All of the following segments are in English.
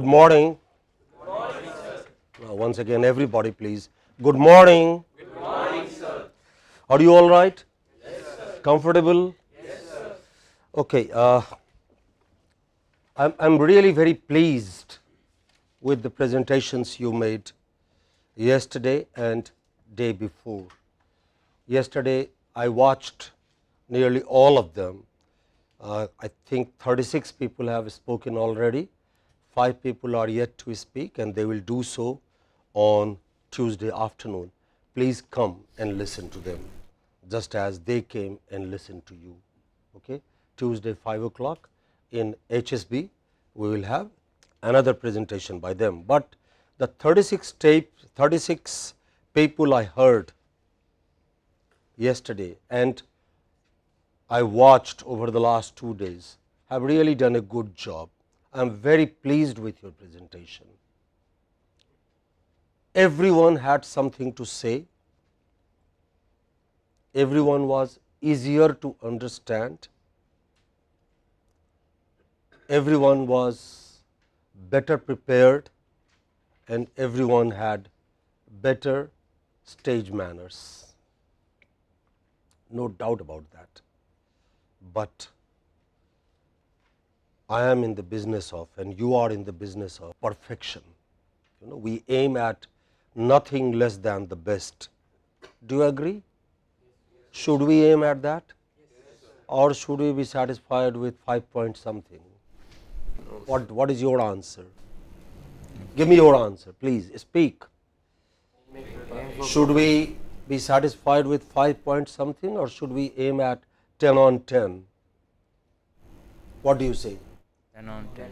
Good morning. Good morning, sir. Now, once again, everybody, please. Good morning. Good morning, sir. Are you all right? Yes, sir. Comfortable? Yes, sir. Okay. I'm really very pleased with the presentations you made yesterday and day before. Yesterday, I watched nearly all of them. I think 36 people have spoken already. 5 people are yet to speak, and they will do so on Tuesday afternoon. Please come and listen to them, just as they came and listened to you. Okay? Tuesday 5 o'clock in HSB, we will have another presentation by them. But the 36 people I heard yesterday and I watched over the last 2 days have really done a good job. I am very pleased with your presentation. Everyone had something to say. Everyone was easier to understand. Everyone was better prepared, and everyone had better stage manners. No doubt about that. But I am in the business of, and you are in the business of perfection. We aim at nothing less than the best. Do you agree? Should we aim at that? Or should we be satisfied with 5 point something? What is your answer? Give me your answer, please speak. Should we be satisfied with 5 point something, or should we aim at 10 on 10? What do you say? 10 on 10.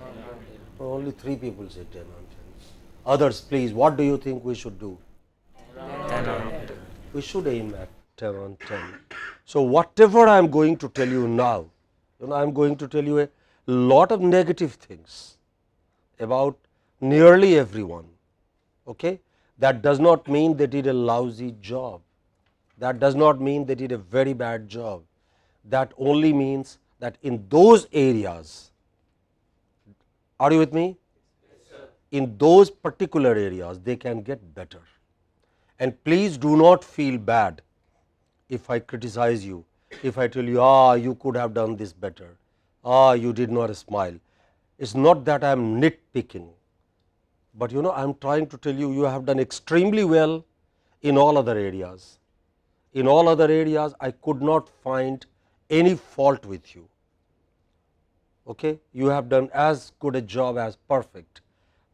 Only 3 people say 10 on 10. Others, please, what do you think we should do? 10 on 10. We should aim at 10 on 10. So, whatever I am going to tell you now, I am going to tell you a lot of negative things about nearly everyone. Okay? That does not mean they did a lousy job. That does not mean they did a very bad job. That only means that in those areas, are you with me? Yes, sir. In those particular areas, they can get better. And please do not feel bad if I criticize you, if I tell you, you could have done this better, you did not smile. It's not that I am nitpicking, but I am trying to tell you, you have done extremely well in all other areas. In all other areas, I could not find any fault with you. Okay? You have done as good a job as perfect,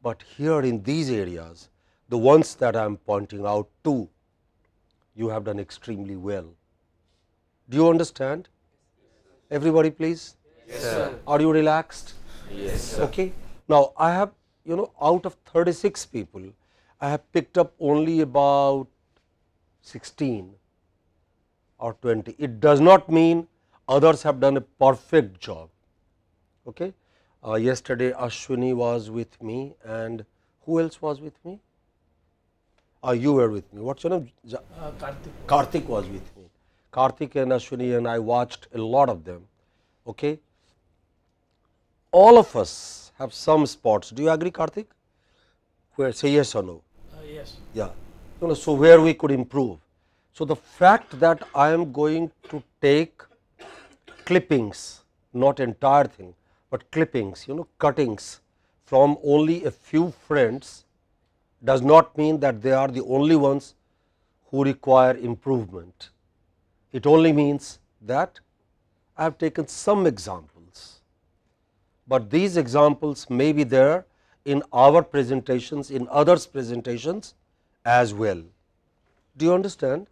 but here in these areas, the ones that I am pointing out to, you have done extremely well. Do you understand? Everybody, please. Yes, sir. Are you relaxed? Yes, sir. Okay. Now, I have, out of 36 people, I have picked up only about 16 or 20. It does not mean others have done a perfect job. Okay. Yesterday, Ashwini was with me, and who else was with me? You were with me. What's your name? Karthik was with me. Karthik and Ashwini and I watched a lot of them. Okay. All of us have some spots. Do you agree, Karthik? Where, say yes or no? Yes. Yeah. So where we could improve. So the fact that I am going to take clippings, not entire thing, but clippings, cuttings from only a few friends does not mean that they are the only ones who require improvement. It only means that I have taken some examples, but these examples may be there in our presentations, in others' presentations as well. Do you understand?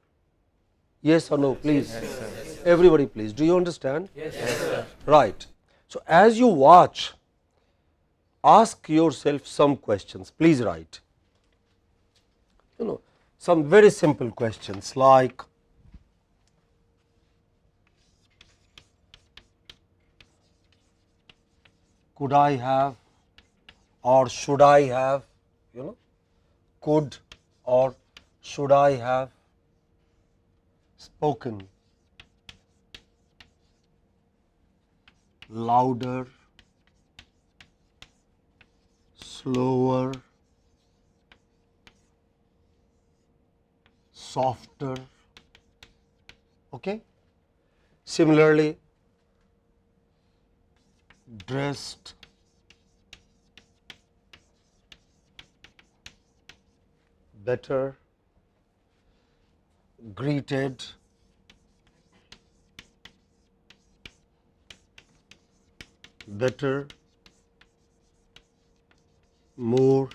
Yes or no, please? Yes, Everybody, please. Do you understand? Yes, sir. Right. So, as you watch, ask yourself some questions. Please write. Some very simple questions like, could I have, or should I have, could or should I have spoken louder, slower, softer. Okay. Similarly, dressed, better, greeted, better, more,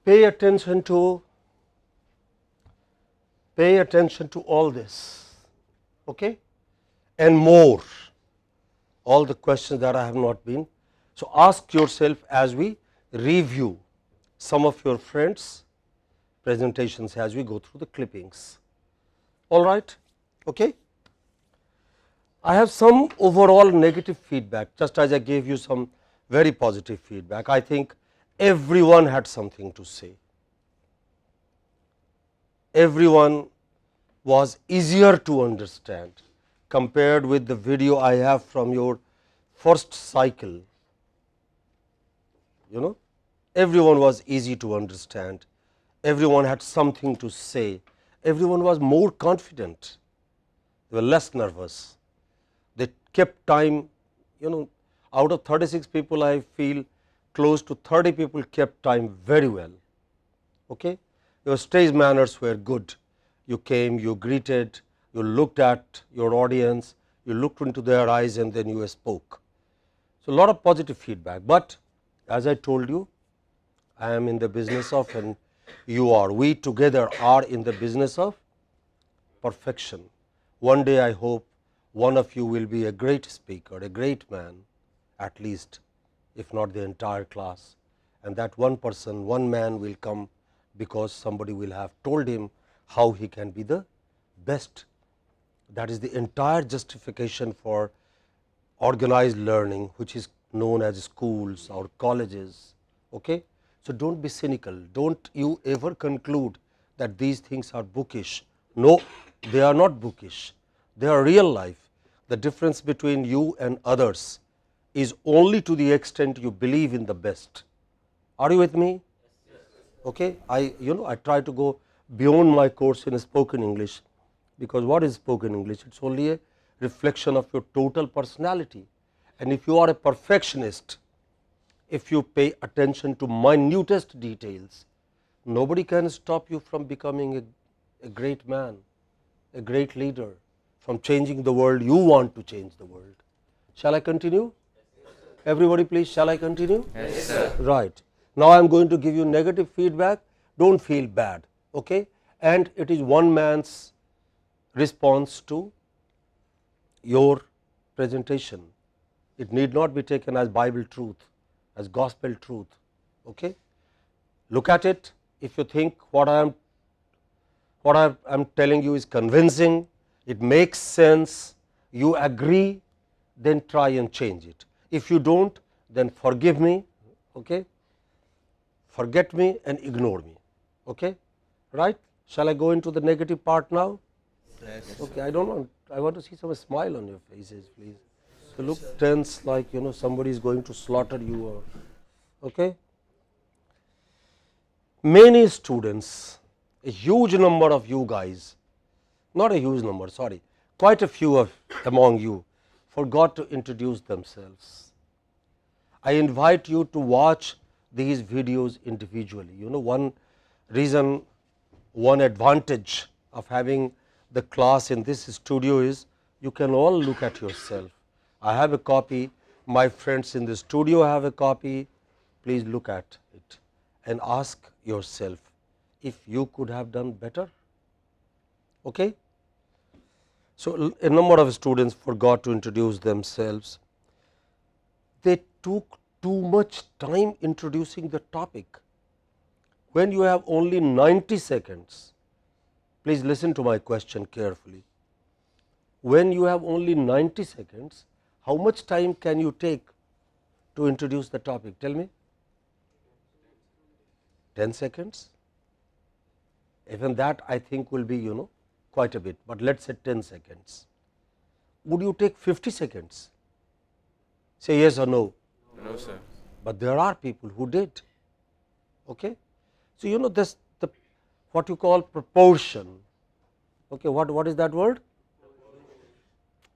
pay attention to all this, okay, and more, all the questions that I have not been. So ask yourself as we review some of your friends' presentations as we go through the clippings. All right, okay. I have some overall negative feedback, just as I gave you some very positive feedback. I think everyone had something to say. Everyone was easier to understand compared with the video I have from your first cycle. You know, everyone was easy to understand. Everyone had something to say. Everyone was more confident. They were less nervous. They kept time, you know, out of 36 people, I feel close to 30 people kept time very well. Okay? Your stage manners were good. You came, you greeted, you looked at your audience, you looked into their eyes and then you spoke. So, a lot of positive feedback, but as I told you, I am in the business of, and you are, we together are in the business of perfection. One day I hope one of you will be a great speaker, a great man, at least, if not the entire class, and that one person, one man will come because somebody will have told him how he can be the best. That is the entire justification for organized learning, which is known as schools or colleges. Okay? So, do not be cynical, do not you ever conclude that these things are bookish. No, they are not bookish, they are real life. The difference between you and others is only to the extent you believe in the best. Are you with me? Okay? I try to go beyond my course in spoken English, because what is spoken English? It is only a reflection of your total personality. And if you are a perfectionist, if you pay attention to minutest details, nobody can stop you from becoming a great man, a great leader, from changing the world. You want to change the world. Shall I continue? Everybody please, shall I continue? Yes, sir. Right. Now I am going to give you negative feedback. Do not feel bad. Okay? And it is one man's response to your presentation. It need not be taken as Bible truth, as gospel truth. Okay? Look at it. If you think what I am telling you is convincing, it makes sense, you agree, then try and change it. If you do not, then forgive me, okay? Forget me and ignore me. Okay? Right? Shall I go into the negative part now? Yes. Okay, I want to see some smile on your faces, please. You look tense, like somebody is going to slaughter you. Okay? Many students, a huge number of you guys, not a huge number, sorry, quite a few among you forgot to introduce themselves. I invite you to watch these videos individually. One Reason, one advantage of having the class in this studio is you can all look at yourself. I have a copy, my friends in the studio have a copy. Please look at it and ask yourself if you could have done better. Okay? So, a number of students forgot to introduce themselves. They took too much time introducing the topic. When you have only 90 seconds, please listen to my question carefully. When you have only 90 seconds, how much time can you take to introduce the topic? Tell me. 10 seconds? Even that I think will be quite a bit, but let us say 10 seconds. Would you take 50 seconds? Say yes or no. No, sir. But there are people who did. Okay? So, this the what you call proportion. Okay, what is that word?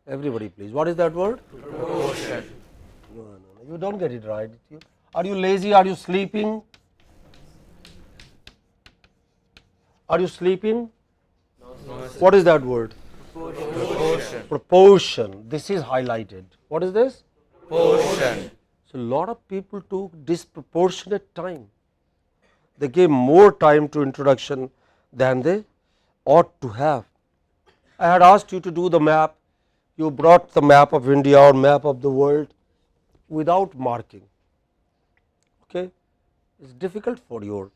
Everybody please, what is that word? Proportion. No, you don't get it right. Are you lazy? Are you sleeping? Are you sleeping? No, sir. What is that word? Proportion. Proportion. This is highlighted. What is this? Proportion. So, a lot of people took disproportionate time. They gave more time to introduction than they ought to have. I had asked you to do the map. You brought the map of India or map of the world without marking. Okay? It is difficult for you.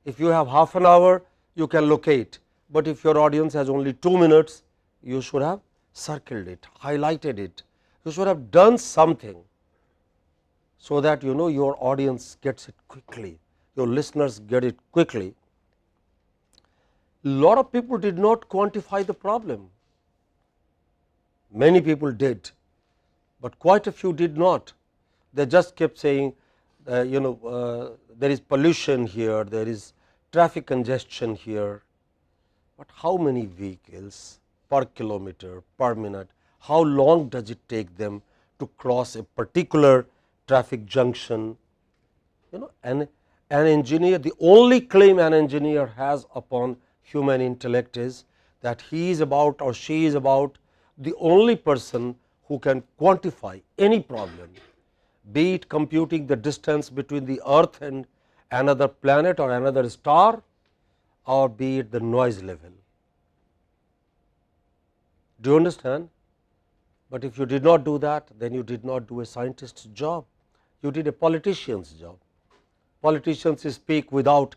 If you have half an hour, you can locate, but if your audience has only 2 minutes, you should have circled it, highlighted it. You should have done something so that your audience gets it quickly, your listeners get it quickly. Lot of people did not quantify the problem. Many people did, but quite a few did not. They just kept saying, there is pollution here, there is traffic congestion here, but how many vehicles per kilometer, per minute, how long does it take them to cross a particular traffic junction? And an engineer, the only claim an engineer has upon human intellect is that he is about or she is about the only person who can quantify any problem, be it computing the distance between the earth and another planet or another star, or be it the noise level. Do you understand? But if you did not do that, then you did not do a scientist's job, you did a politician's job. Politicians speak without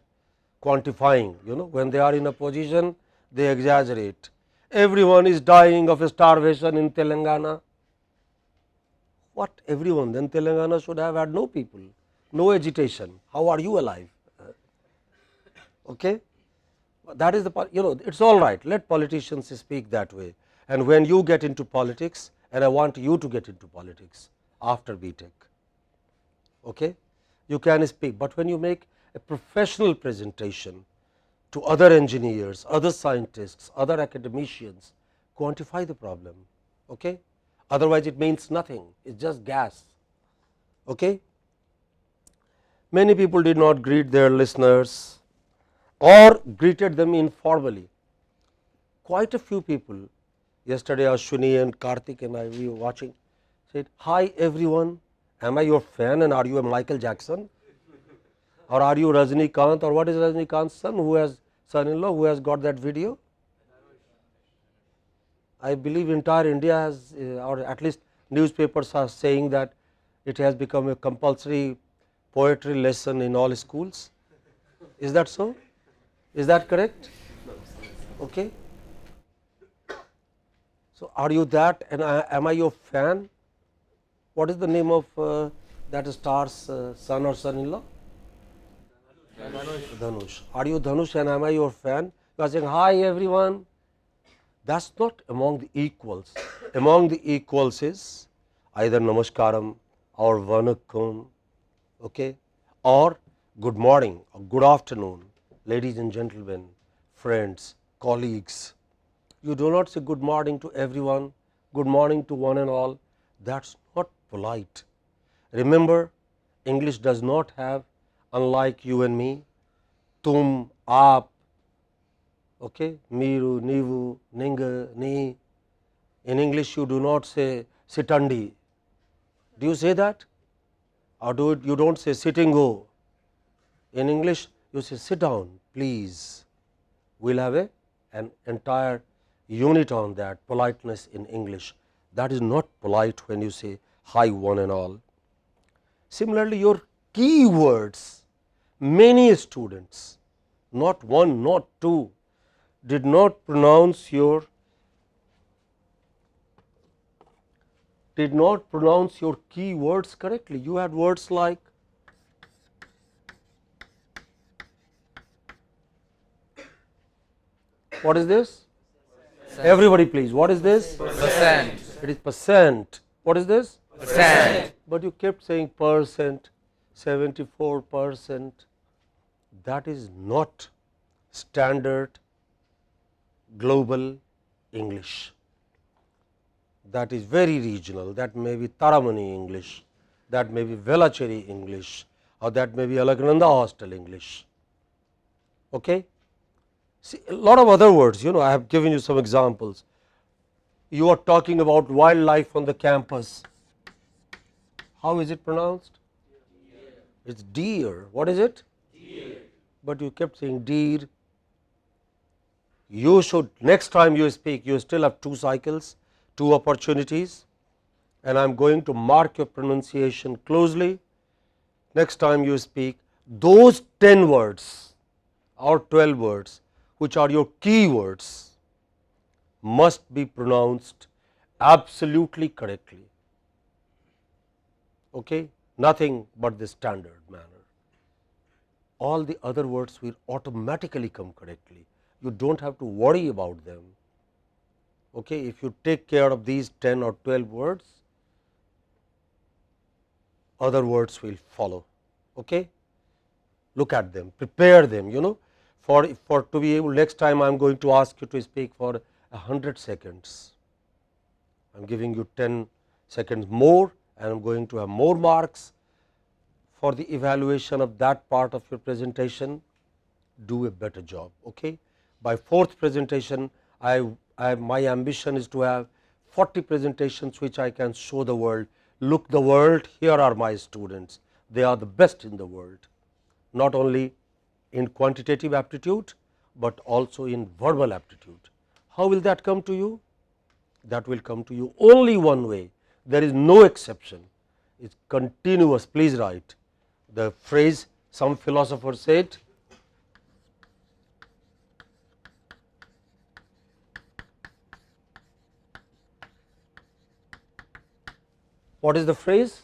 quantifying. When they are in a position, they exaggerate. Everyone is dying of starvation in Telangana. What everyone? Then Telangana should have had no people, no agitation. How are you alive? Okay? That is the, it's all right. Let politicians speak that way. And when you get into politics, and I want you to get into politics after BTech, okay, you can speak. But when you make a professional presentation to other engineers, other scientists, other academicians, quantify the problem. Okay? Otherwise, it means nothing. It's just gas. Okay? Many people did not greet their listeners or greeted them informally. Quite a few people, yesterday Ashwini and Karthik and I, we were watching, said, "Hi everyone, am I your fan and are you a Michael Jackson? Or are you Rajnikant, or what is Rajnikant's son-in-law who has got that video?" I believe entire India has, or at least newspapers are saying that it has become a compulsory poetry lesson in all schools. Is that so? Is that correct? Okay. So, are you that, and am I your fan? What is the name of that star's son or son-in-law? Dhanush. Are you Dhanush and am I your fan? You are saying, "Hi everyone." That is not among the equals. Among the equals is either namaskaram or vanakkam, okay, or good morning or good afternoon, ladies and gentlemen, friends, colleagues. You do not say good morning to everyone, good morning to one and all. That is not polite. Remember, English does not have, unlike you and me, tum, aap, okay, miru, nivu, ninga, ni. In English, you do not say sitandi. Do you say that? Or you don't say sittingo? In English, you say sit down, please. We'll have an entire unit on that, politeness in English. That is not polite when you say hi one and all. Similarly, your key words, many students, not one, not two, did not pronounce your key words correctly. You had words like what is this? Everybody please, what is this? Percent. It is percent. What is this? Percent. But you kept saying percent, 74%. That is not standard global English. That is very regional. That may be Taramani English, that may be Velacheri English, or that may be Alagnanda Hostel English. Okay? See, a lot of other words, I have given you some examples. You are talking about wildlife on the campus. How is it pronounced? It's deer. What is it? Deer. But you kept saying deer. You should, next time you speak, you still have 2 cycles, 2 opportunities, and I am going to mark your pronunciation closely. Next time you speak, those 10 words or 12 words which are your key words must be pronounced absolutely correctly. Okay? Nothing but the standard manner. All the other words will automatically come correctly. You do not have to worry about them. Okay? If you take care of these 10 or 12 words, other words will follow. Okay? Look at them, prepare them, for to be able, next time I am going to ask you to speak for 100 seconds. I am giving you 10 seconds more, and I am going to have more marks for the evaluation of that part of your presentation. Do a better job. Okay? By 4th presentation, my ambition is to have 40 presentations which I can show the world. Look the world, here are my students. They are the best in the world, not only in quantitative aptitude, but also in verbal aptitude. How will that come to you? That will come to you only one way. There is no exception. It is continuous. Please write the phrase some philosopher said. What is the phrase?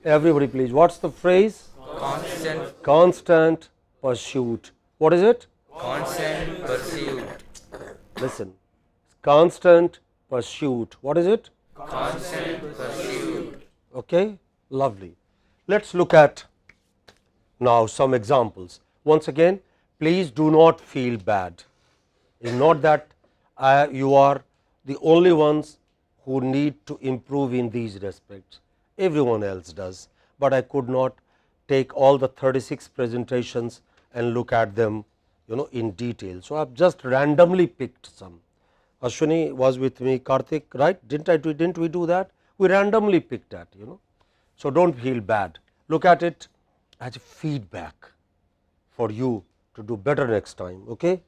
Everybody please, what is the phrase? Constant. Constant pursuit. What is it? Constant pursuit. Listen, constant pursuit. What is it? Constant pursuit. Okay, lovely. Let us look at now some examples. Once again, please do not feel bad. It is not that you are the only ones who need to improve in these respects. Everyone else does, but I could not take all the 36 presentations and look at them in detail. So, I have just randomly picked some. Ashwini was with me, Karthik, right? Didn't we do that? We randomly picked that, So, do not feel bad. Look at it as a feedback for you to do better next time. Okay?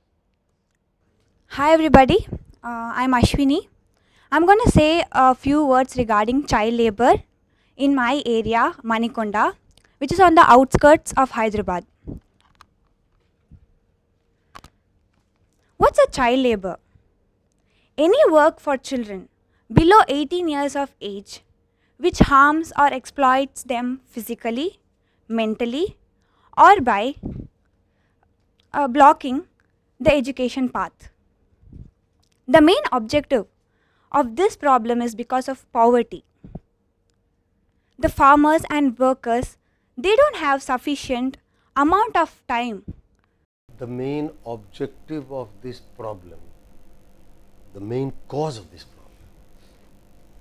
Hi everybody, I am Ashwini. I am going to say a few words regarding child labour in my area, Manikonda, which is on the outskirts of Hyderabad. What's a child labour? Any work for children below 18 years of age which harms or exploits them physically, mentally, or by blocking the education path. The main objective of this problem is because of poverty. The farmers and workers, they don't have sufficient amount of time. The main objective of this problem, the main cause of this problem,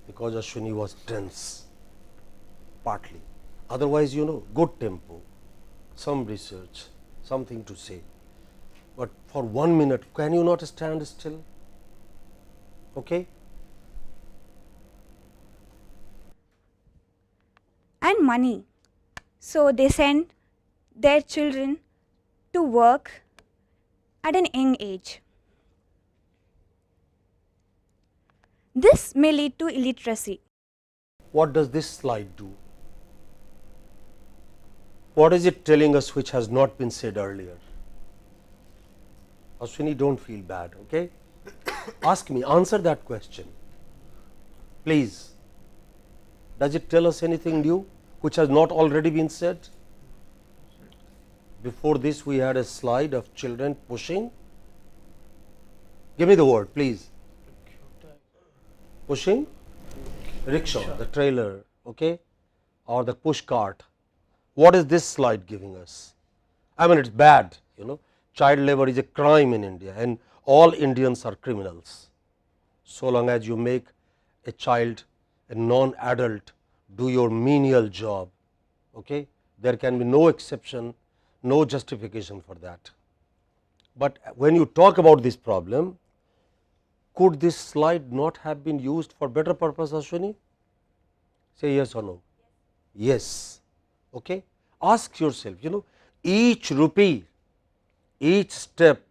because Ashwini was tense, partly. Otherwise, good tempo, some research, something to say. But for 1 minute, can you not stand still? Okay? And money. So they send their children to work at an young age. This may lead to illiteracy. What does this slide do? What is it telling us which has not been said earlier? Ashwini, don't feel bad, okay? Ask me, answer that question. Please. Does it tell us anything new which has not already been said? Before this, we had a slide of children pushing. Give me the word, please. Pushing? Rickshaw, the trailer, okay? Or the push cart. What is this slide giving us? I mean, it's bad, you know. Child labor is a crime in India and all Indians are criminals. So long as you make a child, a non-adult, do your menial job, okay? There can be no exception, no justification for that. But when you talk about this problem, could this slide not have been used for better purpose, Ashwini? Say yes or no. Yes. Okay. Ask yourself, you know, each rupee, each step,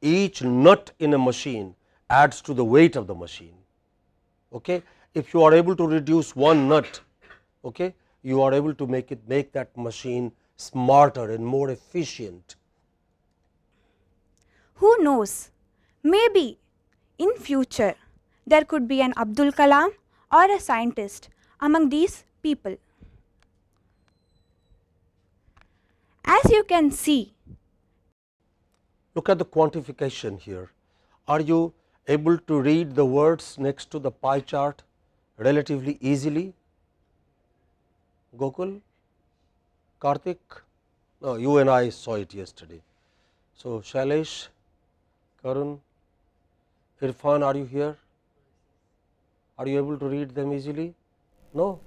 each nut in a machine adds to the weight of the machine. Okay. If you are able to reduce one nut, okay, you are able to make that machine smarter and more efficient. Who knows? Maybe in future there could be an Abdul Kalam or a scientist among these people. As you can see, look at the quantification here. Are you able to read the words next to the pie chart relatively easily? Gokul, Karthik, no, you and I saw it yesterday. So, Shailesh, Karun, Irfan, are you here? Are you able to read them easily? No,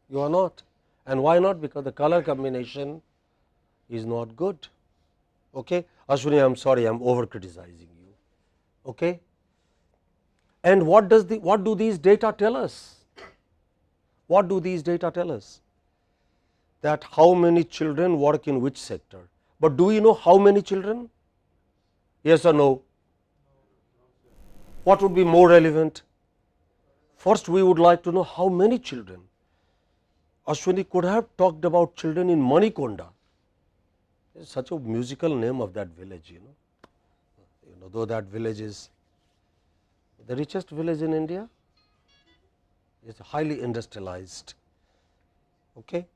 you are not. And why not? Because the color combination is not good. Okay? Ashwini, I am sorry, I am over criticizing you. Okay? And what do these data tell us? What do these data tell us? That how many children work in which sector. But do we know how many children? Yes or no? What would be more relevant? First, we would like to know how many children. Ashwini could have talked about children in Manikonda. It's such a musical name of that village, you know, though that village is the richest village in India. It's highly industrialized. Okay.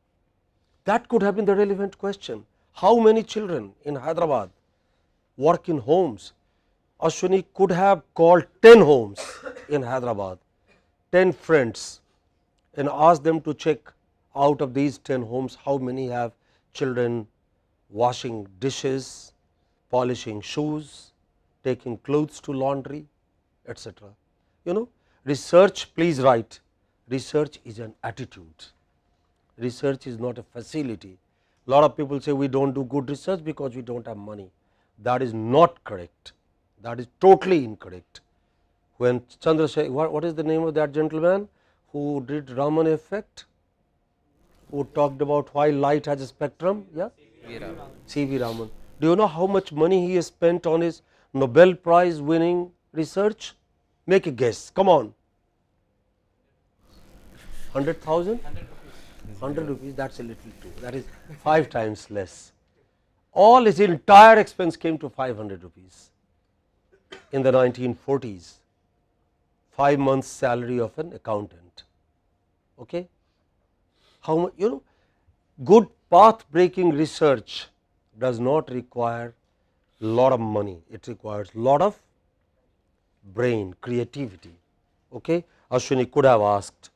That could have been the relevant question. How many children in Hyderabad work in homes? Ashwini could have called 10 homes in Hyderabad, 10 friends, and asked them to check out of these 10 homes how many have children washing dishes, polishing shoes, taking clothes to laundry, etc. You know, research, please write, research is an attitude. Research is not a facility. A lot of people say we do not do good research because we do not have money. That is not correct. That is totally incorrect. When Chandrasekhar, what is the name of that gentleman who did Raman effect, who talked about why light has a spectrum? Yeah, C.V. Raman. Do you know how much money he has spent on his Nobel Prize winning research? Make a guess. Come on. 100,000? 100 rupees, that is a little too. That is 5 times less. All his entire expense came to 500 rupees in the 1940s. 5 months salary of an accountant. Okay. How much, you know, good path breaking research does not require lot of money. It requires lot of brain, creativity. Okay. Ashwini could have asked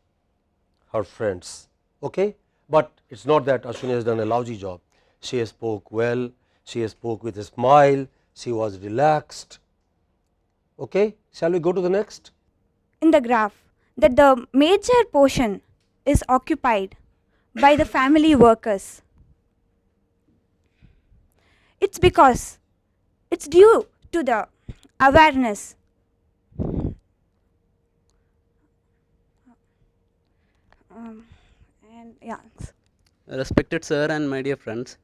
her friends. Okay. But it is not that Ashwini has done a lousy job. She spoke well, she spoke with a smile, she was relaxed. Okay. Shall we go to the next? in the graph that the major portion is occupied by the family workers. It's because it's due to the awareness. And yeah. Respected sir and my dear friends,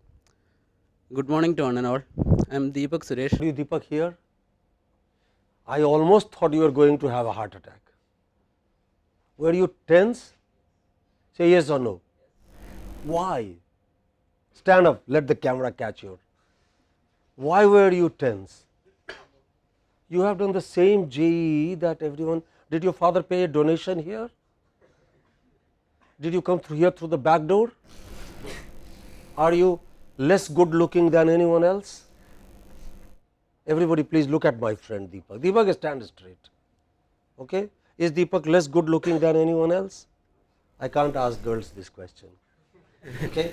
good morning to one and all. I am Deepak Suresh. Are you Deepak here? I almost thought you were going to have a heart attack. Were you tense? Say yes or no. Why? Stand up, let the camera catch you. Why were you tense? You have done the same JEE that everyone. Did your father pay a donation here? Did you come through here through the back door? Are you less good looking than anyone else? Everybody please look at my friend Deepak. Deepak, stand straight. Okay? Is Deepak less good looking than anyone else? I can't ask girls this question. Okay?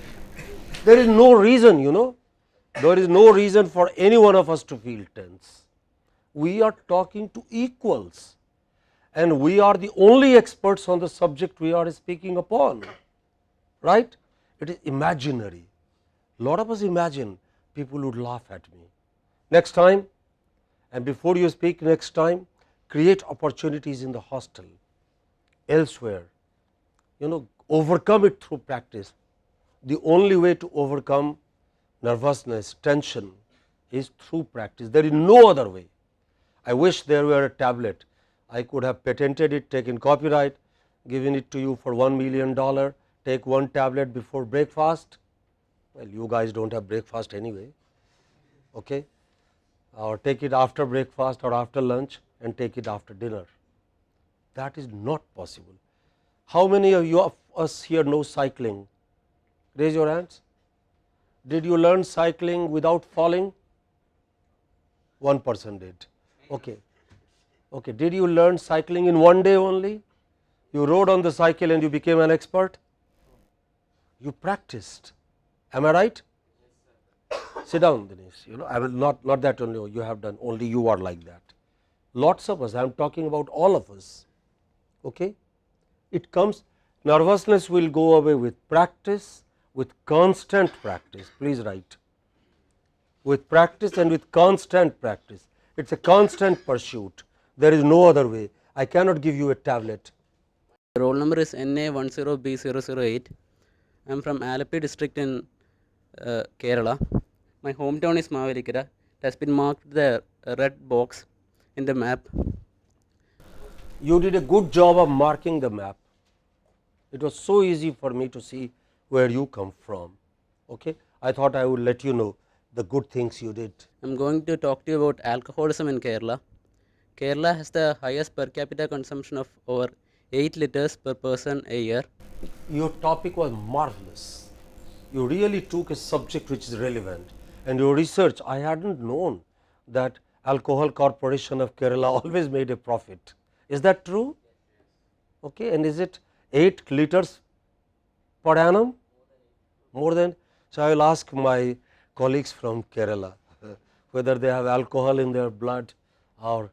There is no reason, you know. There is no reason for any one of us to feel tense. We are talking to equals and we are the only experts on the subject we are speaking upon, right? It is imaginary. Lot of us imagine people would laugh at me. Next time, and before you speak next time, create opportunities in the hostel, elsewhere, you know, overcome it through practice. The only way to overcome nervousness, tension is through practice. There is no other way. I wish there were a tablet. I could have patented it, taken copyright, given it to you for $1 million. Take one tablet before breakfast. Well, you guys don't have breakfast anyway. Okay? Or take it after breakfast or after lunch and take it after dinner. That is not possible. How many of us here know cycling? Raise your hands. Did you learn cycling without falling? 1% did. Okay. Okay. Did you learn cycling in one day only? You rode on the cycle and you became an expert? You practiced. Am I right? Sit down, Dinesh. You know, I will not that only you have done, only you are like that. Lots of us, I am talking about all of us. Okay? It comes, nervousness will go away with practice, with constant practice. Please write. With practice and with constant practice. It is a constant pursuit. There is no other way. I cannot give you a tablet. Roll number is NA10B008. I am from Alapi district in Kerala. My hometown is Mavelikara. It has been marked the red box in the map. You did a good job of marking the map. It was so easy for me to see where you come from. Okay? I thought I would let you know the good things you did. I am going to talk to you about alcoholism in Kerala. Kerala has the highest per capita consumption of over 8 liters per person a year. Your topic was marvelous. You really took a subject which is relevant, and your research, I hadn't known that Alcohol Corporation of Kerala always made a profit. Is that true? Okay, and is it 8 liters per annum? More than. So I will ask my colleagues from Kerala whether they have alcohol in their blood or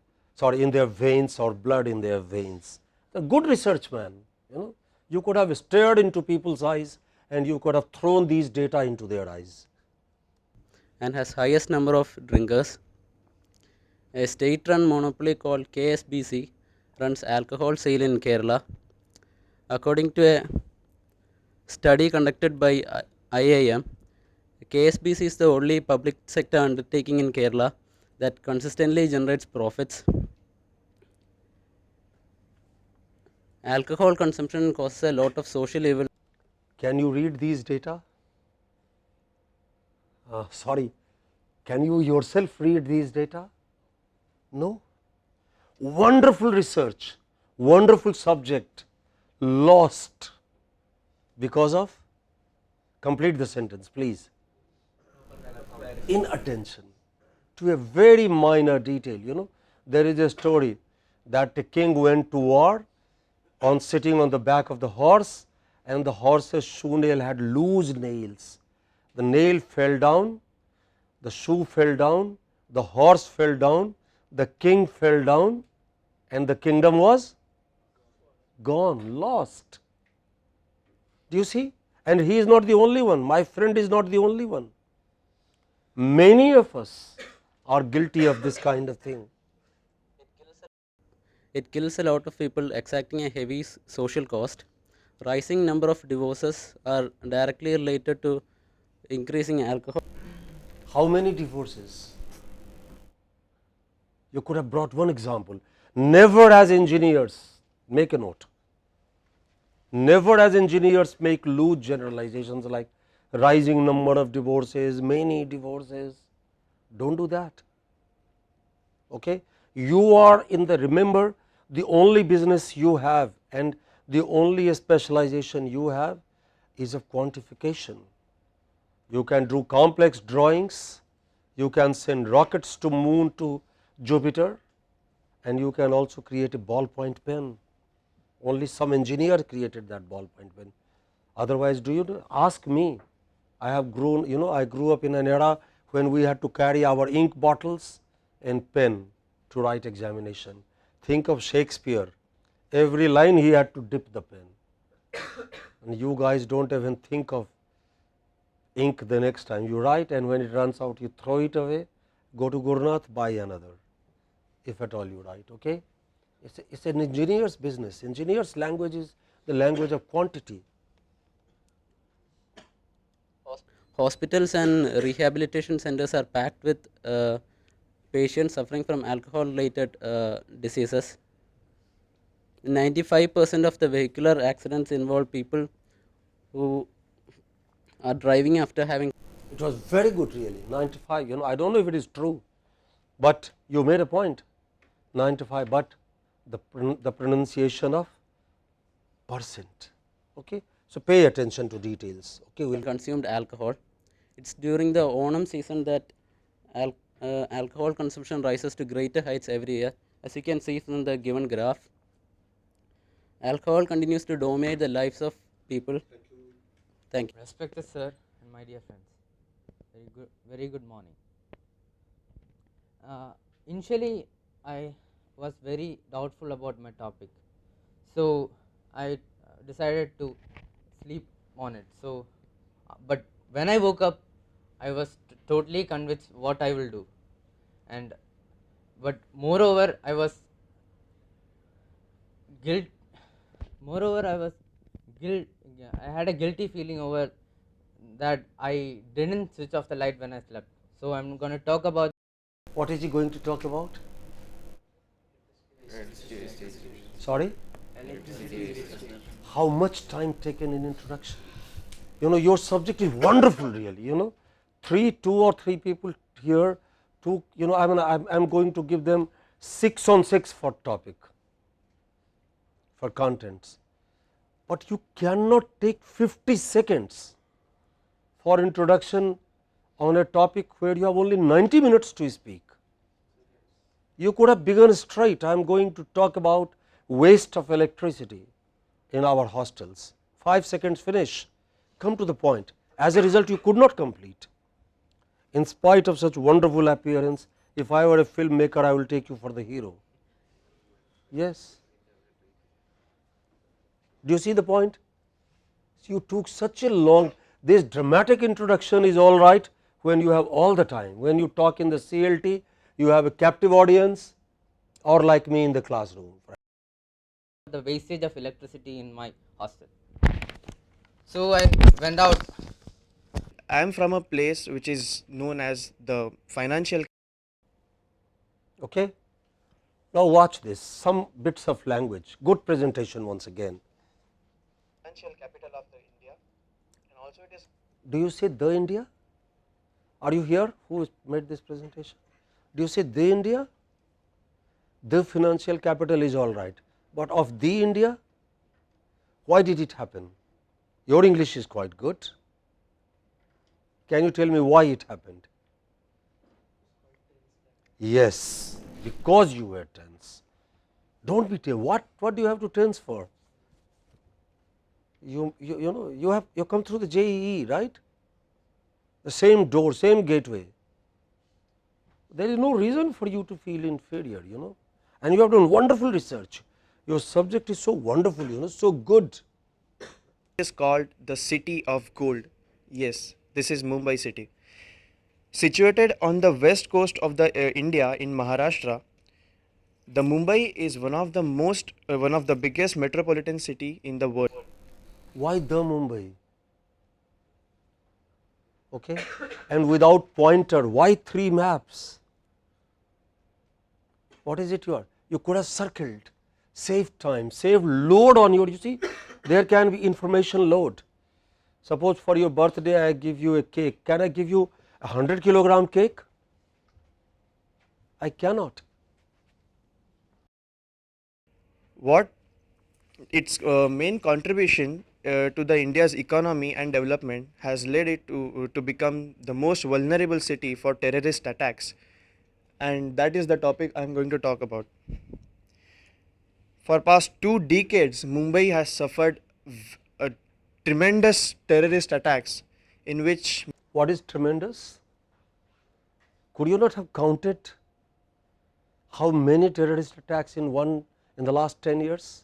in their veins or blood in their veins. A good research, man. You know, you could have stared into people's eyes and you could have thrown these data into their eyes. And has highest number of drinkers. A state run monopoly called KSBC runs alcohol sale in Kerala. According to a study conducted by IIM, KSBC is the only public sector undertaking in Kerala that consistently generates profits. Alcohol consumption causes a lot of social evil. Can you read these data? Sorry, can you yourself read these data? No. Wonderful research, wonderful subject, lost because of, complete the sentence please, inattention to a very minor detail. You know, there is a story that a king went to war on sitting on the back of the horse, and the horse's shoe nail had loose nails. The nail fell down, the shoe fell down, the horse fell down, the king fell down, and the kingdom was gone, lost. Do you see? And he is not the only one. My friend is not the only one. Many of us are guilty of this kind of thing. It kills a lot of people, exacting a heavy social cost. Rising number of divorces are directly related to increasing alcohol. How many divorces? You could have brought one example. Never as engineers, make a note. Never as engineers make loose generalizations like rising number of divorces, many divorces. Don't do that. Okay? You are in the, remember, the only business you have and the only specialization you have is of quantification. You can do complex drawings, you can send rockets to moon to Jupiter, and you can also create a ballpoint pen. Only some engineer created that ballpoint pen. Otherwise, do you know, ask me, I have grown, you know, I grew up in an era when we had to carry our ink bottles and pen to write examination. Think of Shakespeare, every line he had to dip the pen, and you guys don't even think of ink the next time you write, and when it runs out you throw it away, go to Gurnath, buy another, if at all you write. Okay? It's an engineer's business. Engineer's language is the language of quantity. Hospitals and rehabilitation centers are packed with patients suffering from alcohol related diseases. 95% of the vehicular accidents involve people who are driving after having. It was very good really, 95, you know, I don't know if it is true, but you made a point, 95, but the pronunciation of percent. Okay? So, pay attention to details. Okay, we'll Consumed alcohol. It's during the Onam season that alcohol consumption rises to greater heights every year. As you can see from the given graph, alcohol continues to dominate the lives of people. Thank you. Respected sir and my dear friends, very good morning. Initially, I was very doubtful about my topic, so I decided to sleep on it. So, but when I woke up, I was totally convinced what I will do, and but moreover, I was guilt. Moreover, I had a guilty feeling over that I didn't switch off the light when I slept. So I'm going to talk about. What is he going to talk about? Sorry? How much time taken in introduction? You know, your subject is wonderful really, you know, two or three people here, you know, I'm going to give them 6 on 6 for topic, for contents, but you cannot take 50 seconds for introduction on a topic where you have only 90 minutes to speak. You could have begun straight. I am going to talk about waste of electricity in our hostels. 5 seconds finish, come to the point. As a result, you could not complete. In spite of such wonderful appearance, if I were a filmmaker, I will take you for the hero. Yes. Do you see the point? You took such a long, this dramatic introduction is all right when you have all the time. When you talk in the CLT, you have a captive audience, or like me in the classroom. The wastage of electricity in my hostel. So I went out. I am from a place which is known as the financial. Okay. Now watch this, some bits of language, good presentation once again. Financial capital of the India, and also it is. Do you say the India? Are you here who made this presentation? Do you say the India? The financial capital is all right, but of the India, why did it happen? Your English is quite good. Can you tell me why it happened? Yes, because you were tense. Don't be tense. What do you have to tense for? You know, you come through the JEE, right? The same door, same gateway. There is no reason for you to feel inferior, you know, and you have done wonderful research. Your subject is so wonderful, you know, so good. It is called the city of gold. Yes, this is Mumbai city. Situated on the west coast of the India in Maharashtra, the Mumbai is one of the biggest metropolitan city in the world. Why the Mumbai? Okay, and without pointer, why 3 maps? What is it you are? You could have circled, save time, save load on your, you see, there can be information load. Suppose for your birthday I give you a cake, can I give you a 100 kilogram cake? I cannot. What its main contribution to the India's economy and development has led it to become the most vulnerable city for terrorist attacks, and that is the topic I am going to talk about. For past 2 decades, Mumbai has suffered a tremendous terrorist attacks in which What is tremendous? Could you not have counted how many terrorist attacks in the last 10 years?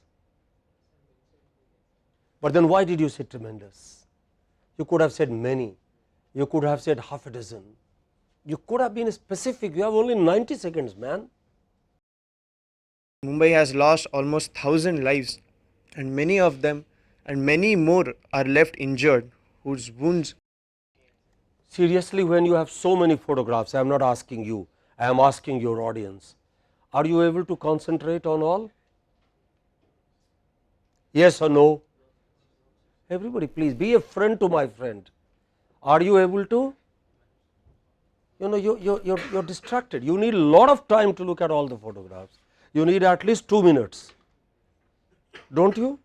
But then why did you say tremendous? You could have said many, you could have said half a dozen, you could have been specific. You have only 90 seconds, man. Mumbai has lost almost 1,000 lives, and many of them and many more are left injured, whose wounds Seriously, when you have so many photographs, I am not asking you, I am asking your audience, are you able to concentrate on all? Yes or no? Everybody, please be a friend to my friend. Are you able to? You know, you're distracted. You need a lot of time to look at all the photographs. You need at least 2 minutes, don't you?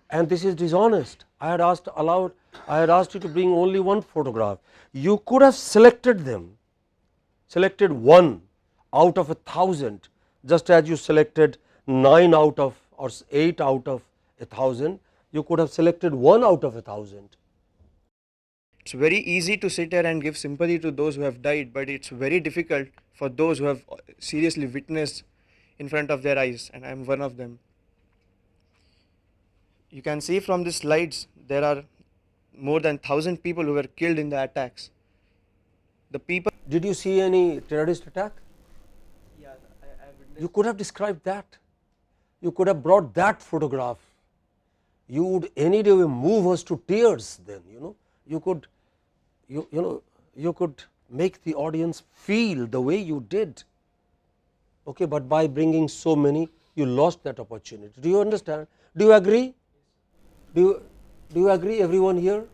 And this is dishonest. I had asked you to bring only one photograph. You could have selected them, selected one out of 1,000, just as you selected 9 out of or 8 out of 1,000. You could have selected 1 out of 1,000. it's very easy to sit here and give sympathy to those who have died, but it's very difficult for those who have seriously witnessed in front of their eyes, and I am one of them. You can see from the slides there are more than 1,000 people who were killed in the attacks. The people. Did you see any terrorist attack? Yeah, You could have described that. You could have brought that photograph. You would any day move us to tears then, you know. You could, you could make the audience feel the way you did. Okay, but by bringing so many, you lost that opportunity. Do you understand? Do you agree? Do you agree, everyone here?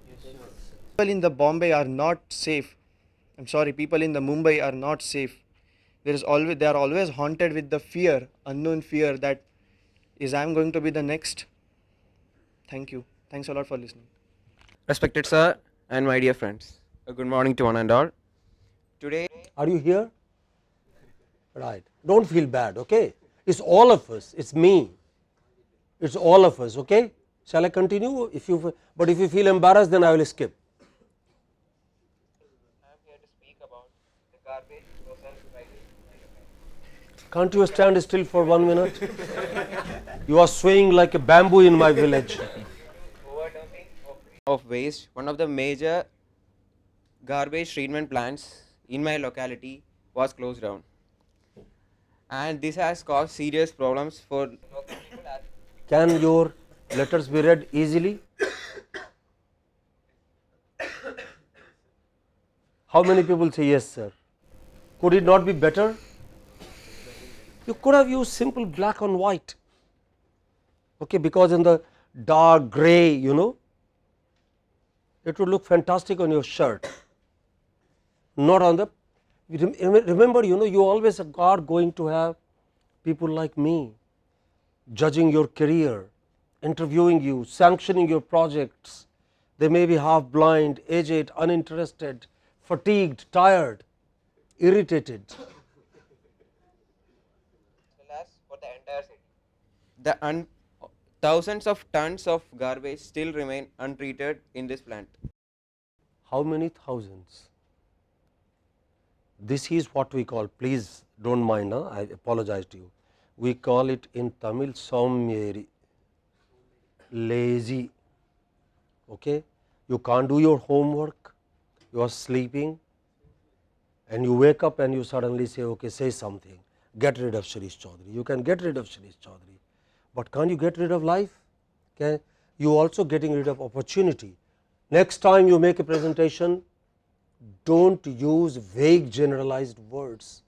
People in the Bombay are not safe. I'm sorry, people in the Mumbai are not safe. They are always haunted with the fear, unknown fear that is I'm going to be the next. Thank you. Thanks a lot for listening. Respected sir and my dear friends, a good morning to one and all. Today, Are you here? Right. Don't feel bad, okay? It's all of us. It's me. It's all of us, okay? Shall I continue? But if you feel embarrassed, then I will skip. I am here to speak about the garbage process crisis. Can't you stand still for 1 minute? You are swaying like a bamboo in my village. Overdumping of waste, one of the major garbage treatment plants in my locality was closed down, and this has caused serious problems for local people. Can your letters be read easily? How many people say yes, sir? Could it not be better? You could have used simple black on white, okay, because in the dark grey, you know, it would look fantastic on your shirt, not on the. Remember, you know, you always are going to have people like me judging your career, interviewing you, sanctioning your projects. They may be half blind, aged, uninterested, fatigued, tired, irritated. As for the entire city, thousands of tons of garbage still remain untreated in this plant. How many thousands? This is what we call, please don't mind, I apologize to you. We call it in Tamil sommeri, lazy. Okay, you can't do your homework, you are sleeping, and you wake up and you suddenly say, okay, say something, get rid of Shirish Chaudhary. You can get rid of Shirish Chaudhary, but can't you get rid of life? Can you also getting rid of opportunity? Next time you make a presentation, don't use vague generalized words.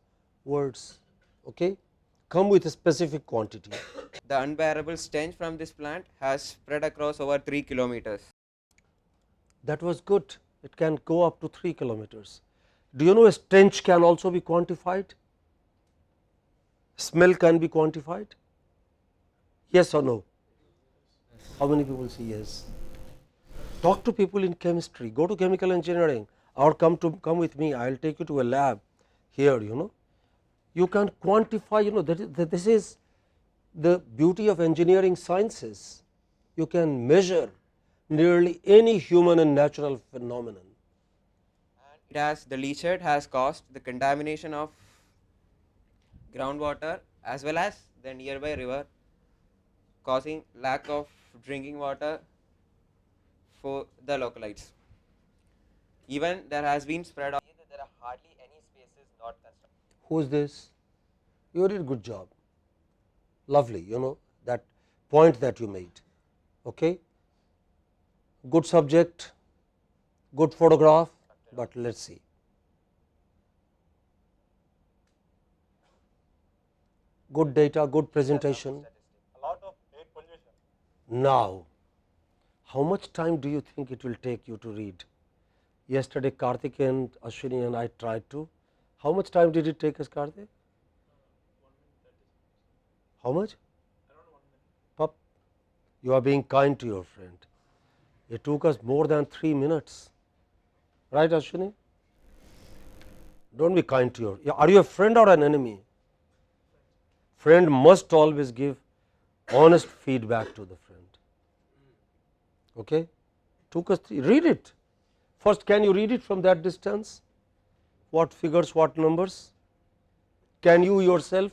Okay? Come with a specific quantity. The unbearable stench from this plant has spread across over 3 kilometers. That was good. It can go up to 3 kilometers. Do you know a stench can also be quantified? Smell can be quantified? Yes or no? How many people say yes? Talk to people in chemistry, go to chemical engineering, or come with me. I will take you to a lab here. You can quantify. This is the beauty of engineering sciences. You can measure nearly any human and natural phenomenon. The leachate has caused the contamination of groundwater as well as the nearby river, causing lack of drinking water for the localites. Even there has been spread of there are hardly any spaces not constructed. Who is this? You did a good job. Lovely, that point that you made. Okay. Good subject, good photograph, but let us see. Good data, good presentation. A lot of air pollution. Now, how much time do you think it will take you to read? Yesterday Karthik and Ashwini and I tried to. How much time did it take us, Karthik? How much? Pup, you are being kind to your friend. It took us more than 3 minutes. Right, Ashwini? Don't be kind to your. Are you a friend or an enemy? Friend must always give honest feedback to the friend. Okay? Took us 3. Read it. First, can you read it from that distance? What figures, what numbers? Can you yourself?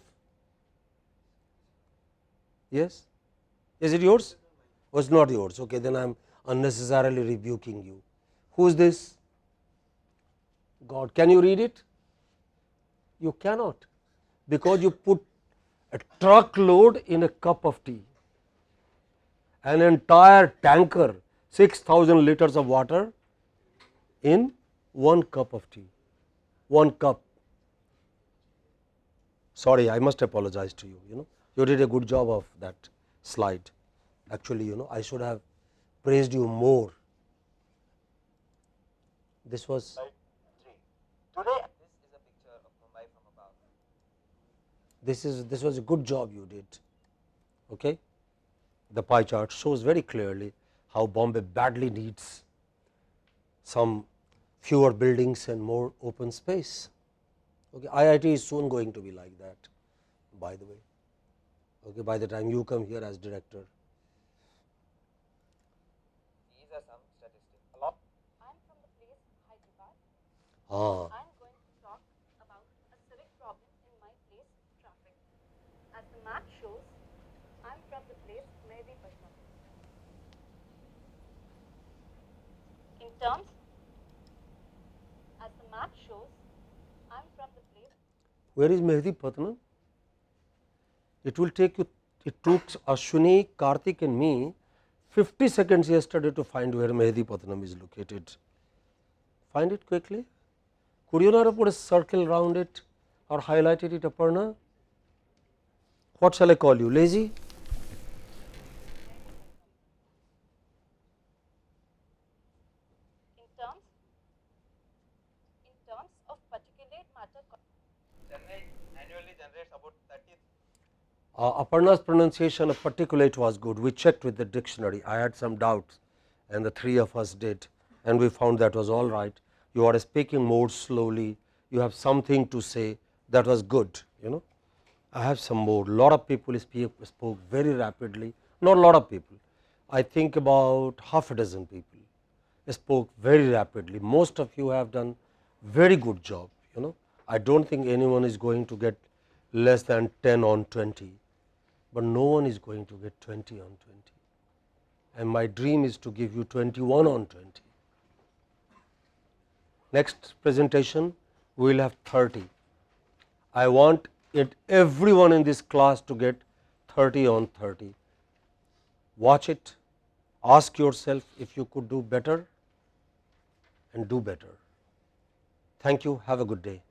Yes? Is it yours? Oh, it's not yours. Okay, then I am unnecessarily rebuking you. Who is this? God. Can you read it? You cannot, because you put a truckload in a cup of tea. An entire tanker, 6,000 liters of water in 1 cup of tea. 1 cup. Sorry, I must apologize to you. You did a good job of that slide. Actually, I should have praised you more. This was. Slide 3. Today, This is a picture of Mumbai from above. This was a good job you did. Okay. The pie chart shows very clearly how Bombay badly needs some fewer buildings and more open space. Okay. IIT is soon going to be like that, by the way. Okay. By the time you come here as director. These are some statistics. a lot. I'm from the place Hyderabad. Ah, I'm going to talk about a civic problem in my place, traffic. As the map shows, I'm from the place Mehdi-Patna. In terms, as the map shows, I'm from the place. where is Mehdi Patnam? It will take you. It took Ashwini, Karthik, and me 50 seconds yesterday to find where Mehdi Patnam is located. Find it quickly. Could you not have put a circle around it or highlighted it, Aparna? What shall I call you? Lazy? In terms of particulate matter. Chennai annually generates about 30. Aparna's pronunciation of particulate was good. We checked with the dictionary. I had some doubts and the 3 of us did, and we found that was all right. You are speaking more slowly, you have something to say, that was good. I have some more. Lot of people spoke very rapidly, not a lot of people. I think about half a dozen people spoke very rapidly. Most of you have done very good job. I don't think anyone is going to get less than 10 on 20, but no one is going to get 20 on 20. And my dream is to give you 21 on 20. Next presentation, we will have 30. I want everyone in this class to get 30 on 30. Watch it, ask yourself if you could do better and do better. Thank you. Have a good day.